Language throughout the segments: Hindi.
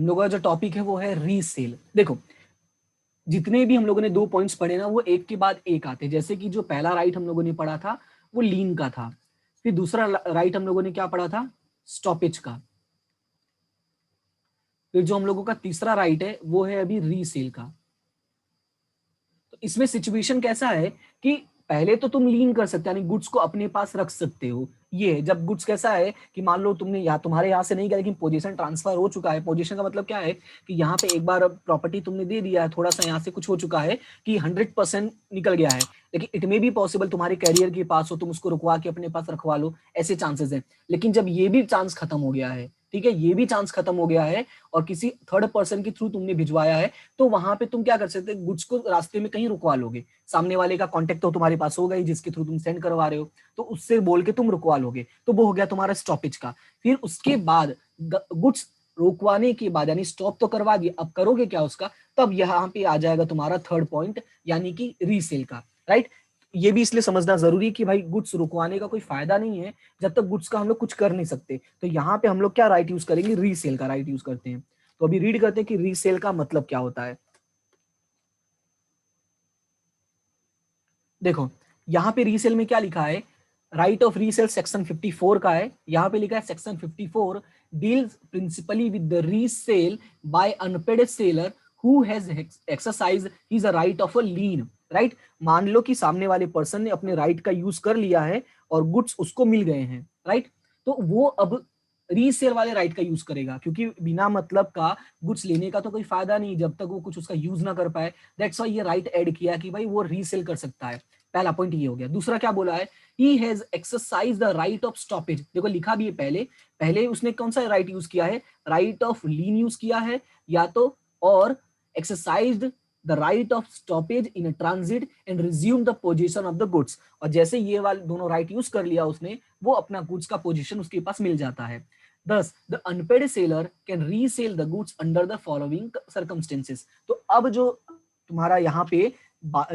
लोगों का जो टॉपिक है वो है रीसेल। देखो जितने भी हम लोगों ने 2 पॉइंट्स पढ़े ना वो एक के बाद एक आते हैं। जैसे कि जो पहला राइट हम लोगों ने पढ़ा था वो लीन का था, फिर दूसरा राइट हम लोगों ने क्या पढ़ा था, स्टॉपेज का, फिर जो हम लोगों का तीसरा राइट है वो है अभी रीसेल का। तो इसमें सिचुएशन कैसा है कि पहले तो तुम लीन कर सकते हो यानी गुड्स को अपने पास रख सकते हो। ये है जब गुड्स कैसा है कि मान लो तुमने या तुम्हारे यहाँ से नहीं गया लेकिन पोजीशन ट्रांसफर हो चुका है। पोजीशन का मतलब क्या है कि यहाँ पे एक बार प्रॉपर्टी तुमने दे दिया है, थोड़ा सा यहाँ से कुछ हो चुका है कि 100% निकल गया है, लेकिन इट मे बी पॉसिबल तुम्हारे कैरियर के पास हो, तुम उसको रुकवा के अपने पास रखवा लो, ऐसे चांसेस है। लेकिन जब ये भी चांस खत्म हो गया है, ठीक है, ये भी चांस खत्म हो गया है और किसी थर्ड पर्सन के थ्रू तुमने भिजवाया है, तो वहां पे तुम क्या कर सकते हो, गुड्स को रास्ते में कहीं रुकवा लोगे। सामने वाले का कांटेक्ट तो तुम्हारे पास होगा ही जिसके थ्रू तुम सेंड करवा रहे हो, तो उससे बोल के तुम रुकवा लोगे, तो वो हो गया तुम्हारा स्टॉपेज का। फिर उसके बाद गुड्स रोकवाने के बाद यानी स्टॉप तो करवा दिया, अब करोगे क्या उसका, तब यहाँ पे आ जाएगा तुम्हारा थर्ड पॉइंट यानी कि रीसेल का, राइट। ये भी इसलिए समझना जरूरी है कि भाई गुड्स रुकवाने का कोई फायदा नहीं है जब तक गुड्स का हम लोग कुछ कर नहीं सकते। तो यहाँ पे हम लोग क्या राइट यूज करेंगे, रीसेल का राइट यूज करते हैं। तो अभी रीड करते हैं कि रीसेल का मतलब क्या होता है। देखो यहाँ पे रीसेल में क्या लिखा है, राइट ऑफ रीसेल सेक्शन 54 का है। यहाँ पे लिखा है section 54 deals principally with the resale by unpaid seller who has exercise his right of a lien, right. मान लो कि सामने वाले पर्सन ने अपने राइट का यूज कर लिया है और गुड्स उसको मिल गए हैं, राइट, तो वो अब रीसेल वाले राइट का यूज करेगा, क्योंकि बिना मतलब का गुड्स लेने का तो कोई फायदा नहीं जब तक वो कुछ उसका यूज ना कर पाए। दैट्स व्हाई ये राइट ऐड किया कि भाई वो रीसेल कर सकता है। पहला पॉइंट ये हो गया। दूसरा क्या बोला है, he has exercise the right of stoppage. देखो लिखा भी है पहले, पहले उसने कौन सा राइट यूज किया है, राइट ऑफ लीन यूज किया है या तो, और exercised the right of stoppage in transit and resume the position of the goods. और जैसे ये वाले दोनों राइट यूज कर लिया उसने, वो अपना गुड्स का पोजीशन उसके पास मिल जाता है। Thus, the unpaid seller can resell the goods under the following circumstances। तो अब जो तुम्हारा यहाँ पे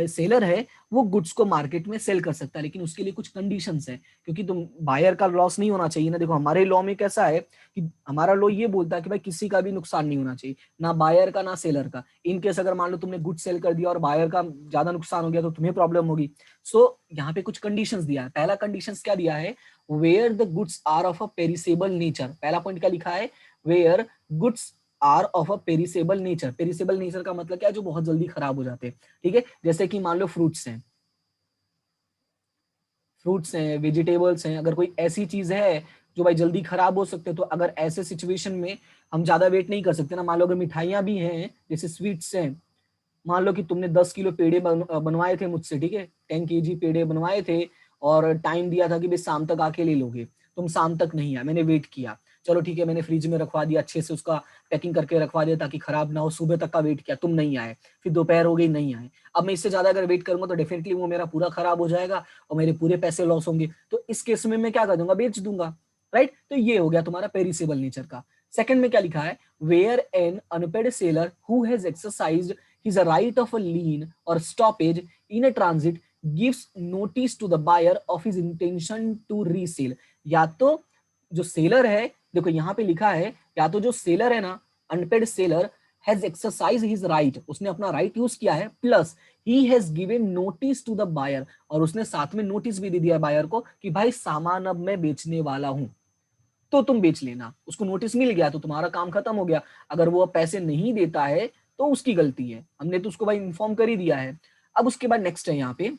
सेलर है वो गुड्स को मार्केट में सेल कर सकता है, लेकिन उसके लिए कुछ कंडीशंस है, क्योंकि तुम बायर का लॉस नहीं होना चाहिए ना। देखो हमारे लॉ में कैसा है कि हमारा लॉ ये बोलता है कि भाई किसी का भी नुकसान नहीं होना चाहिए, ना बायर का ना सेलर का। इन केस अगर मान लो तुमने गुड सेल कर दिया और बायर का ज्यादा नुकसान हो गया तो तुम्हें प्रॉब्लम होगी। सो यहाँ पे कुछ कंडीशंस दिया है। पहला कंडीशंस क्या दिया है, where the goods are of a perishable nature. पहला पॉइंट क्या लिखा है, where goods are of a perishable nature. Perishable nature का मतलब क्या है, जो बहुत जल्दी खराब हो जाते हैं, ठीक है। जैसे कि मान लो फ्रूट्स हैं, फ्रूट्स हैं, वेजिटेबल्स हैं, अगर कोई ऐसी चीज है जो भाई जल्दी खराब हो सकते हैं, तो अगर ऐसे सिचुएशन में हम ज्यादा वेट नहीं कर सकते ना। मान लो अगर मिठाइयां भी हैं जैसे स्वीट्स हैं, मान लो कि तुमने 10 किलो पेड़े बनवाए थे मुझसे, ठीक है, 10 kg पेड़े बनवाए थे और टाइम दिया था कि भाई शाम तक आके ले लोगे, तुम शाम तक नहीं आए, मैंने वेट किया, चलो ठीक है, मैंने फ्रिज में रखवा दिया, अच्छे से उसका पैकिंग करके रखवा दिया ताकि खराब ना हो, सुबह तक का वेट किया, तुम नहीं आए, फिर दोपहर हो गई नहीं आए। अब मैं इससे ज्यादा अगर वेट करूंगा तो डेफिनेटली वो मेरा पूरा खराब हो जाएगा और मेरे पूरे पैसे लॉस होंगे। तो इस केस में मैं क्या कर दूंगा, बेच दूंगा, राइट। तो ये हो गया तुम्हारा पेरिसेबल नेचर का। सेकंड में क्या लिखा है, where an unpaid seller who has exercised his right of a lien or stoppage in a transit gives notice to the buyer of his intention to resell। या तो जो सेलर है, देखो यहाँ पे लिखा है, या तो जो सेलर है ना, unpaid seller has exercise his right, उसने अपना राइट यूज किया है, plus he has given notice to the buyer, और उसने साथ में नोटिस भी दे दिया बायर को कि भाई सामान अब मैं बेचने वाला हूं, तो तुम बेच लेना। उसको नोटिस मिल गया तो तुम्हारा काम खत्म हो गया। अगर वो पैसे नहीं देता है तो उसकी गलती है, हमने तो उसको भाई इन्फॉर्म कर ही दिया है। अब उसके बाद नेक्स्ट है यहाँ पे,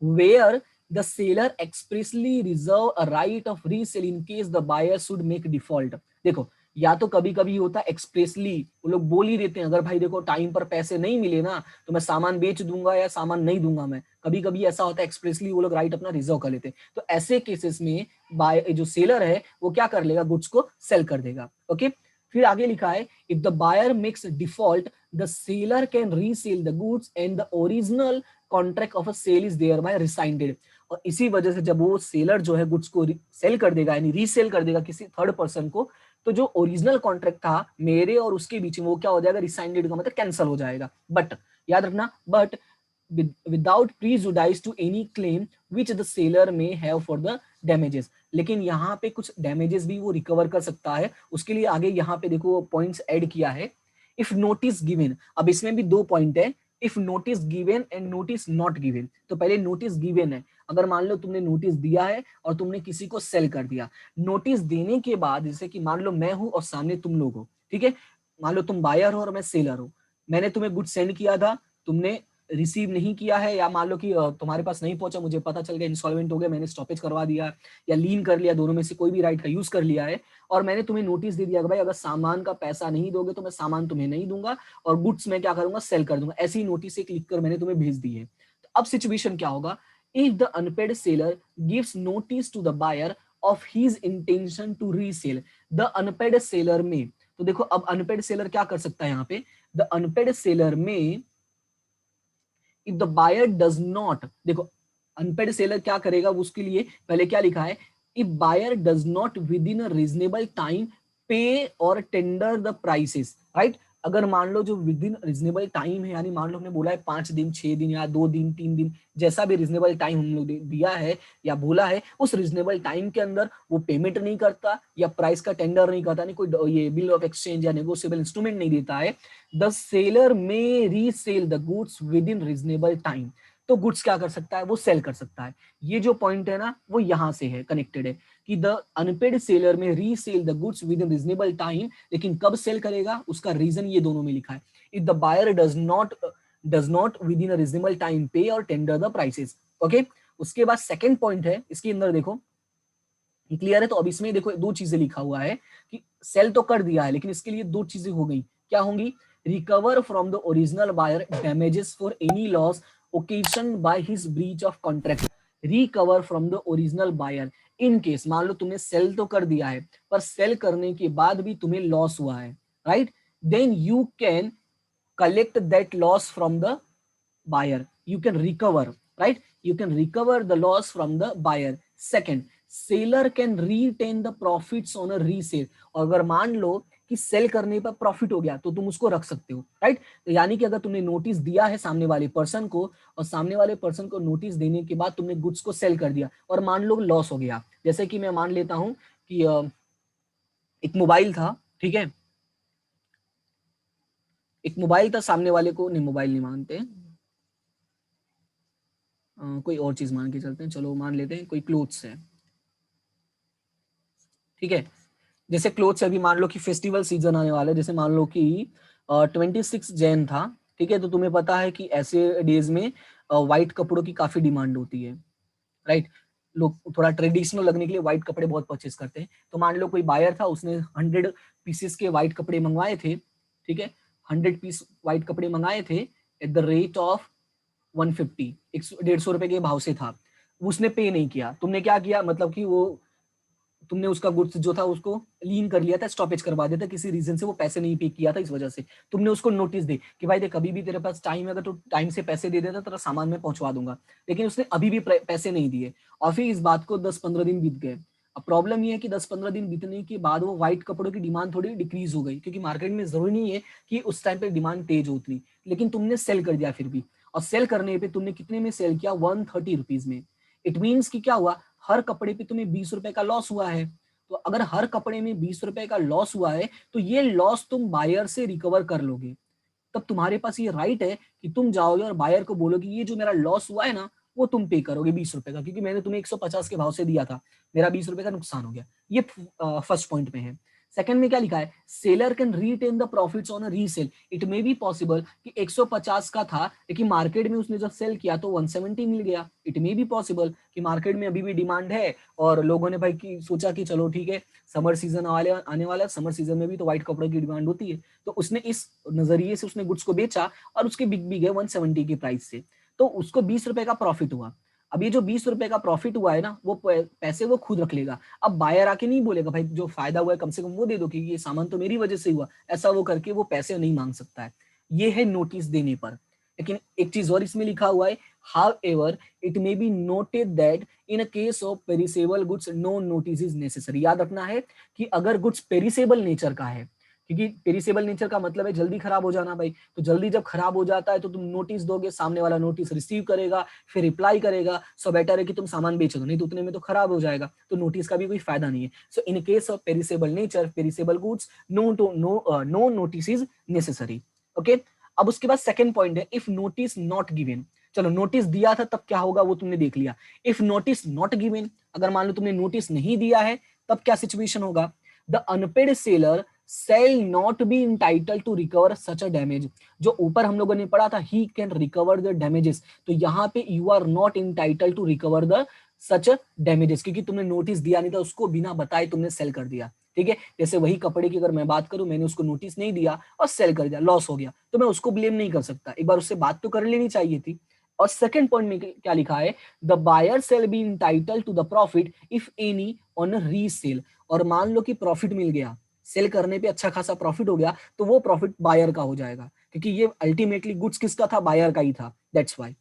where the seller expressly reserve a right of resale in case the buyer should make default. देखो या तो कभी कभी होता है एक्सप्रेसली, वो लोग बोल ही देते हैं अगर भाई देखो टाइम पर पैसे नहीं मिले ना तो मैं सामान बेच दूंगा या सामान नहीं दूंगा मैं, कभी कभी ऐसा होता है एक्सप्रेसली वो लोग राइट अपना रिजर्व कर लेते हैं। तो ऐसे केसेस में बाय जो सेलर है वो क्या कर लेगा, गुड्स को सेल कर देगा, ओके। फिर आगे लिखा है, if the buyer makes default the seller can resell the goods and the original contract of a sale is thereby rescinded. और इसी वजह से जब वो सेलर जो है गुड्स को सेल कर देगा यानी रीसेल कर देगा किसी थर्ड पर्सन को, तो जो ओरिजिनल कॉन्ट्रैक्ट था मेरे और उसके बीच में वो क्या हो जाएगा, रिसाइंडेड का मतलब कैंसिल हो जाएगा। बट याद रखना, but without prejudice to any claim which the seller may have for the damages। लेकिन यहाँ पे कुछ damages भी वो रिकवर कर सकता है, उसके लिए आगे यहाँ पे देखो पॉइंट्स ऐड किया है। इफ नोटिस गिवन, अब इसमें भी दो पॉइंट है, if notice given and notice not given. तो पहले नोटिस गिवन है, अगर मान लो तुमने नोटिस दिया है और तुमने किसी को सेल कर दिया, नोटिस देने के बाद, जैसे कि मान लो मैं हूं और सामने तुम लोग हो, ठीक है, मान लो तुम बायर हो और मैं सेलर हूं, मैंने तुम्हें गुड सेंड किया था, तुमने रिसीव नहीं किया है, या मान लो कि तुम्हारे पास नहीं पहुंचा, मुझे पता चल गया इंस्टॉलमेंट हो गया, मैंने स्टॉपेज करवा दिया या लीन कर लिया, दोनों में से कोई भी राइट का यूज कर लिया है, और मैंने तुम्हें नोटिस दे दिया कि भाई अगर सामान का पैसा नहीं दोगे तो मैं सामान तुम्हें नहीं दूंगा और गुड्स मैं क्या करूंगा, सेल कर दूंगा, ऐसी नोटिस एक लिखकर मैंने तुम्हें भेज दी है। तो अब सिचुएशन क्या होगा, if the unpaid seller gives notice to the buyer of his intention to resell, the unpaid seller में, तो देखो अब अनपेड सेलर क्या कर सकता है यहाँ पे, द अनपेड सेलर में if the buyer does not, देखो अनपेड सेलर क्या करेगा, उसके लिए पहले क्या लिखा है, if buyer does not within a reasonable time pay और टेंडर द प्राइसेस, राइट। अगर मान लो जो विद इन रीजनेबल टाइम है, यानी मान लो हमने बोला है 5 दिन 6 दिन या 2 दिन 3 दिन, जैसा भी रीजनेबल टाइम हम लोग दिया है या बोला है, उस रीजनेबल टाइम के अंदर वो पेमेंट नहीं करता या प्राइस का टेंडर नहीं करता, नहीं कोई ये बिल ऑफ एक्सचेंज या नेगोशिएबल इंस्ट्रूमेंट नहीं देता है, द सेलर में resale the goods with in reasonable time, तो गुड्स क्या कर सकता है, वो सेल कर सकता है। ये जो पॉइंट है ना, वो यहां से है, कनेक्टेड है कि द अनपेड सेलर में resale the goods with in reasonable time, लेकिन कब सेल करेगा उसका रीजन ये दोनों में लिखा है, if the buyer does not within a reasonable time pay और टेंडर द प्राइसेस। ओके, उसके बाद सेकंड पॉइंट है, इसके अंदर देखो क्लियर है, तो अब इसमें देखो दो चीजें लिखा हुआ है कि सेल तो कर दिया है, लेकिन इसके लिए दो चीजें हो गई, क्या होंगी, recover from the original buyer damages for any loss occasion by his breach of contract, recover from the original buyer in case, मान लो तुमने सेल तो कर दिया है पर सेल करने के बाद भी तुम्हें लॉस हुआ है, right, then you can collect that loss from the buyer, you can recover, right, you can recover the loss from the buyer। second, seller can retain the profits on a resale, और अगर मान लो कि सेल करने पर प्रॉफिट हो गया तो तुम उसको रख सकते हो, राइट। तो यानी कि अगर तुमने नोटिस दिया है सामने वाले पर्सन को और सामने वाले पर्सन को नोटिस देने के बाद तुमने गुड्स को सेल कर दिया और मान लो लॉस हो गया, जैसे कि मैं मान लेता हूं कि एक मोबाइल था, ठीक है, एक मोबाइल था, सामने वाले को, नहीं मोबाइल नहीं मानते, कोई और चीज मान के चलते हैं, चलो मान लेते हैं कोई क्लोथ्स है, ठीक है, जैसे क्लोथ्स अभी मान लो कि फेस्टिवल सीजन आने वाला है, जैसे मान लो कि 26 जैन था, ठीक है, तो तुम्हें पता है कि ऐसे डेज में व्हाइट कपड़ों की काफी डिमांड होती है, राइट, लोग थोड़ा ट्रेडिशनल लगने के लिए व्हाइट कपड़े बहुत परचेस करते हैं, तो मान लो कोई बायर था, उसने 100 पीसेस के व्हाइट कपड़े मंगवाए थे, ठीक है, 100 पीस व्हाइट कपड़े मंगाए थे एट द रेट ऑफ 150, 150 रुपए के भाव से था, उसने पे नहीं किया, तुमने क्या किया, मतलब कि वो तुमने उसका गुड्स जो था उसको लीन कर लिया था, स्टॉपेज करवा दिया था, किसी रीजन से वो पैसे नहीं पे किया था, इस वजह से तुमने उसको नोटिस दे कि भाई देख कभी भी तेरे पास टाइम है, अगर तो टाइम से पैसे दे देता तेरा सामान मैं पहुंचवा दूंगा, लेकिन उसने अभी भी पैसे नहीं दिए और फिर इस बात को 10-15 दिन बीत गए। अब प्रॉब्लम ये है कि 10-15 दिन बीतने के बाद वो व्हाइट कपड़ों की डिमांड थोड़ी डिक्रीज हो गई, क्योंकि मार्केट में जरूरी नहीं है कि उस टाइम पे डिमांड तेज हो उतनी, लेकिन तुमने सेल कर दिया फिर भी, और सेल करने पे तुमने कितने में सेल किया, 130 रुपीज में। इट मीन्स कि क्या हुआ, हर कपड़े पे तुम्हें 20 रुपए का लॉस हुआ है, तो अगर हर कपड़े में 20 रुपए का लॉस हुआ है तो ये लॉस तुम बायर से रिकवर कर लोगे, तब तुम्हारे पास ये राइट है कि तुम जाओगे और बायर को बोलोगे ये जो मेरा लॉस हुआ है ना वो तुम पे करोगे 20 रुपए का, क्योंकि मैंने तुम्हें 150 के भाव से दिया था, मेरा 20 रुपए का नुकसान हो गया। ये फर्स्ट पॉइंट में है। सेकंड में क्या लिखा है, seller can retain the profits on a resale, it may be possible कि 150 का था लेकिन मार्केट में उसने जब सेल किया तो 170 मिल गया, इट मे बी पॉसिबल कि मार्केट में अभी भी डिमांड है और लोगों ने भाई की सोचा कि चलो ठीक है समर सीजन आने वाला है, समर सीजन में भी तो व्हाइट कपड़ों की डिमांड होती है, तो उसने इस नजरिए से उसने गुड्स को बेचा और उसके बिक गए 170 की प्राइस से, तो उसको 20 रुपए का प्रॉफिट हुआ। अब ये जो 20 रुपए का प्रॉफिट हुआ है ना वो पैसे वो खुद रख लेगा, अब बायर आके नहीं बोलेगा भाई जो फायदा हुआ है कम से कम वो दे दो कि ये सामान तो मेरी वजह से हुआ, ऐसा वो करके वो पैसे नहीं मांग सकता है। ये है नोटिस देने पर। लेकिन एक चीज और इसमें लिखा हुआ है, however it may be noted that in a case of perishable goods no notice is necessary। याद रखना है कि अगर गुड्स पेरिसेबल नेचर का है क्योंकि पेरिसेबल नेचर का मतलब है जल्दी खराब हो जाना भाई। तो जल्दी जब खराब हो जाता है तो तुम नोटिस दोगे, सामने वाला नोटिस रिसीव करेगा, फिर रिप्लाई करेगा, सो बेटर है कि तुम सामान बेच दो, नहीं तो उतने में तो खराब हो जाएगा, तो नोटिस का भी कोई फायदा नहीं है। So in case of perishable nature, perishable goods, no notice is necessary. Okay, अब उसके बाद सेकंड पॉइंट है इफ नोटिस नॉट गिवन। चलो नोटिस दिया था तब क्या होगा वो तुमने देख लिया। इफ नोटिस नॉट गिवन, अगर मान लो तुमने नोटिस नहीं दिया है तब क्या सिचुएशन होगा। The unpaid seller shall not be entitle to recover such a damage. जो ऊपर हम लोगों ने पढ़ा था he can recover the damages, तो यहाँ पे you are not entitle to recover the such damages, क्योंकि तुमने नोटिस दिया नहीं था, उसको बिना बताए तुमने सेल कर दिया। ठीक है, जैसे वही कपड़े की अगर मैं बात करूं, मैंने उसको नोटिस नहीं दिया और सेल कर दिया, लॉस हो गया, तो मैं उसको ब्लेम नहीं कर सकता, एक बार उससे बात तो कर लेनी चाहिए थी। और सेकंड पॉइंट में क्या लिखा है, the buyer shall be entitle to the profit if any on resale. और मान लो कि प्रॉफिट मिल गया, सेल करने पे अच्छा खासा प्रॉफिट हो गया, तो वो प्रॉफिट बायर का हो जाएगा, क्योंकि ये अल्टीमेटली गुड्स किसका था, बायर का ही था, दैट्स वाई।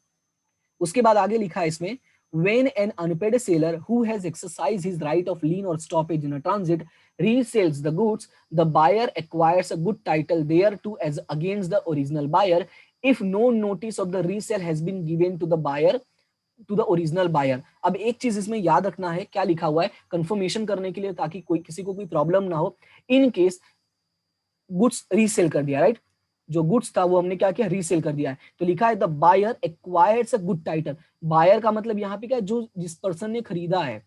उसके बाद आगे लिखा है इसमें, when an unpaid seller who has exercised his right of lien or stoppage in a transit resells the goods, the buyer acquires a good title thereto as against the original buyer if no notice of the resale has been given to the buyer to the original buyer. अब एक चीज इसमें याद रखना है, क्या लिखा हुआ है कंफर्मेशन करने के लिए, ताकि कोई किसी को कोई प्रॉब्लम ना हो। इन केस गुड्स रीसेल कर दिया, राइट, जो गुड्स था वो हमने क्या किया, रीसेल कर दिया है, तो लिखा है the buyer acquires a good title. Buyer का मतलब यहाँ पे क्या, जो जिस पर्सन ने खरीदा है,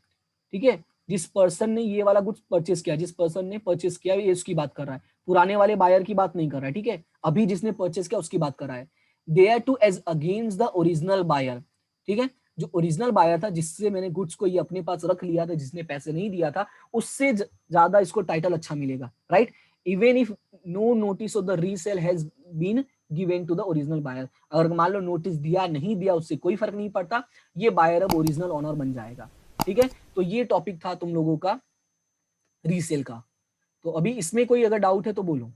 ठीक है, जिस पर्सन ने ये वाला गुड्स परचेस किया, जिस पर्सन ने परचेस किया ये उसकी बात कर रहा है, पुराने वाले बायर की बात नहीं कर रहा है, ठीक है, अभी जिसने परचेस किया उसकी बात कर रहा है। Thereto as against the original buyer, ठीक है, जो ओरिजिनल बायर था जिससे मैंने गुड्स को ये अपने पास रख लिया था, जिसने पैसे नहीं दिया था, उससे ज्यादा इसको टाइटल अच्छा मिलेगा, right, even if no notice of the resale has been given to the original buyer. अगर मान लो नोटिस दिया नहीं दिया उससे कोई फर्क नहीं पड़ता, ये बायर अब ओरिजिनल ओनर बन जाएगा। ठीक है, तो ये टॉपिक था तुम लोगों का रीसेल का। तो अभी इसमें कोई अगर डाउट है तो बोलो।